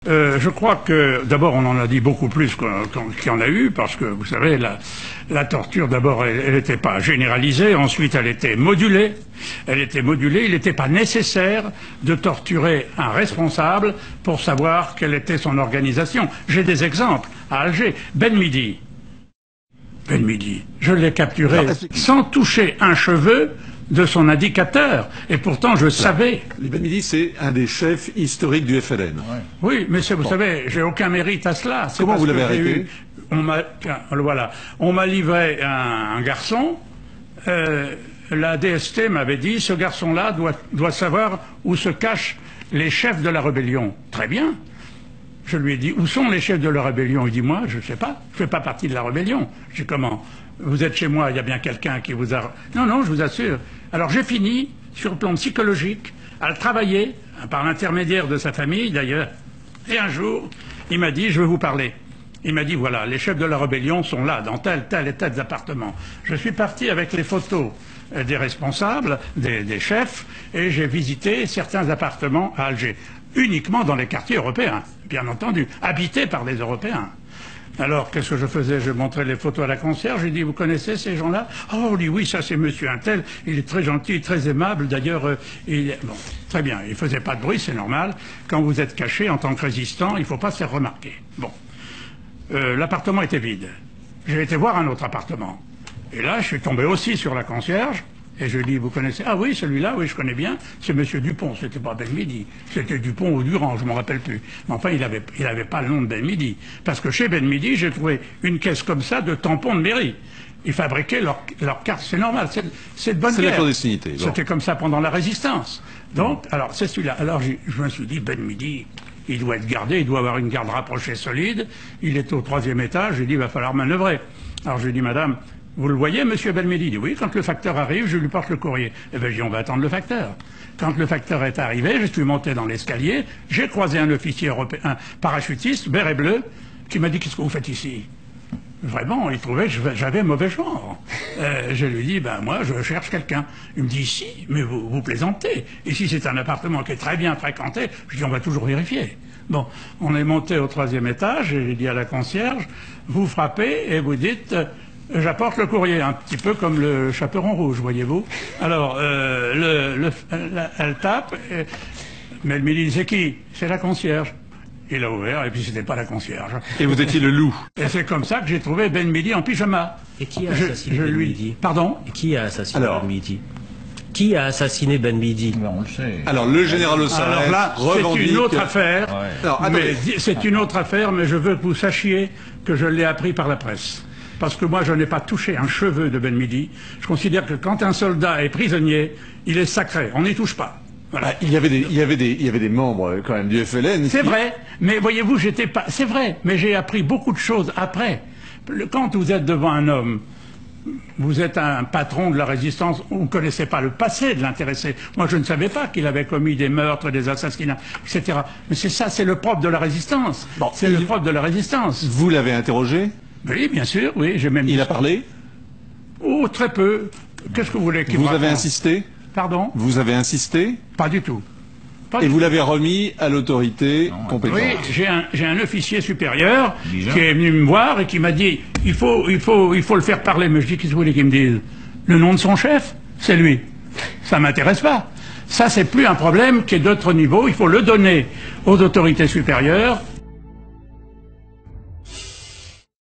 Je crois que, d'abord, on en a dit beaucoup plus qu'il y en a eu, parce que, vous savez, la torture, d'abord, elle n'était pas généralisée, ensuite, elle était modulée. Elle était modulée, il n'était pas nécessaire de torturer un responsable pour savoir quelle était son organisation. J'ai des exemples. À Alger, Ben Midi, je l'ai capturé sans toucher un cheveu de son indicateur. Et pourtant, je savais. Ben Midi, c'est un des chefs historiques du FLN. Ouais. Oui, mais vous savez, j'ai aucun mérite à cela. Comment vous l'avez arrêté? On m'a livré un garçon. La DST m'avait dit, ce garçon-là doit savoir où se cachent les chefs de la rébellion. Très bien. Je lui ai dit, où sont les chefs de la rébellion? Il dit, moi, je ne sais pas, je ne fais pas partie de la rébellion. Je dis, comment? Vous êtes chez moi, il y a bien quelqu'un qui vous a... Non, non, je vous assure. Alors j'ai fini, sur le plan psychologique, à le travailler, par l'intermédiaire de sa famille d'ailleurs. Et un jour, il m'a dit, je veux vous parler. Il m'a dit, voilà, les chefs de la rébellion sont là, dans tel et tel appartement. Je suis parti avec les photos des responsables, des chefs, et j'ai visité certains appartements à Alger. Uniquement dans les quartiers européens, bien entendu, habités par des Européens. Alors, qu'est-ce que je faisais? Je montrais les photos à la concierge, j'ai dit, vous connaissez ces gens-là? Oh, lui, oui, ça c'est monsieur Untel, il est très gentil, très aimable, d'ailleurs, bon, très bien, il faisait pas de bruit, c'est normal. Quand vous êtes caché en tant que résistant, il ne faut pas se faire remarquer. Bon. L'appartement était vide. J'ai été voir un autre appartement. Et là, je suis tombé aussi sur la concierge, et je lui dis, vous connaissez? Ah oui, celui-là, oui, je connais bien, c'est monsieur Dupont, c'était pas Ben Midi, c'était Dupont ou Durand, je m'en rappelle plus. Mais enfin, il avait pas le nom de Ben Midi. Parce que chez Ben Midi, j'ai trouvé une caisse comme ça de tampons de mairie. Ils fabriquaient leurs cartes, c'est normal, c'est de bonne guerre. C'est la clandestinité. Bon. C'était comme ça pendant la Résistance. Donc, alors, c'est celui-là. Alors, je me suis dit, Ben Midi, il doit être gardé, il doit avoir une garde rapprochée solide, il est au 3e étage, j'ai dit, il va falloir manœuvrer. Alors, j'ai dit, madame, vous le voyez, monsieur Belmedi? Il dit, oui, quand le facteur arrive, je lui porte le courrier. Eh bien, j'ai dit, on va attendre le facteur. Quand le facteur est arrivé, je suis monté dans l'escalier, j'ai croisé un officier européen, un parachutiste, vert et bleu, qui m'a dit, qu'est-ce que vous faites ici? Vraiment, il trouvait que j'avais mauvais genre. Je lui dis, ben moi, je cherche quelqu'un. Il me dit, ici, mais vous plaisantez. Ici, c'est un appartement qui est très bien fréquenté. Je dis, on va toujours vérifier. Bon, on est monté au 3e étage, et j'ai dit à la concierge, vous frappez et vous dites... j'apporte le courrier, un petit peu comme le chaperon rouge, voyez-vous. Alors, elle tape, mais elle me dit, c'est qui? C'est la concierge. Il a ouvert, et puis c'était pas la concierge. Et vous étiez le loup. Et c'est comme ça que j'ai trouvé Ben Midi en pyjama. Et qui a assassiné Ben Midi? Pardon? Et qui a assassiné Ben Midi? Qui a assassiné Ben Midi? On le sait. Alors, le général Ossarès alors là, revendique... c'est une autre affaire. Ouais. Alors, C'est une autre affaire, mais je veux que vous sachiez que je l'ai appris par la presse. Parce que moi, je n'ai pas touché un cheveu de Ben Midi. Je considère que quand un soldat est prisonnier, il est sacré. On n'y touche pas. Voilà. Ah, il y avait des membres quand même du FLN. C'est vrai, mais voyez-vous, j'étais pas. C'est vrai, mais j'ai appris beaucoup de choses après. Quand vous êtes devant un homme, vous êtes un patron de la résistance, vous ne connaissez pas le passé de l'intéressé. Moi, je ne savais pas qu'il avait commis des meurtres, des assassinats, etc. Mais c'est ça, c'est le propre de la résistance. Bon, c'est le propre de la résistance. Vous l'avez interrogé? Oui, bien sûr, oui. J'ai même. Il a parlé? Oh, très peu. Qu'est-ce que vous voulez qu'il me raconte? Vous avez insisté? Pardon? Vous avez insisté? Pas du tout. Et vous l'avez remis à l'autorité compétente? Oui, j'ai un officier supérieur qui est venu me voir et qui m'a dit il faut le faire parler. Mais je dis qu'est-ce que vous voulez qu'il me dise? Le nom de son chef? C'est lui. Ça m'intéresse pas. Ça, c'est plus un problème qui est d'autre niveau. Il faut le donner aux autorités supérieures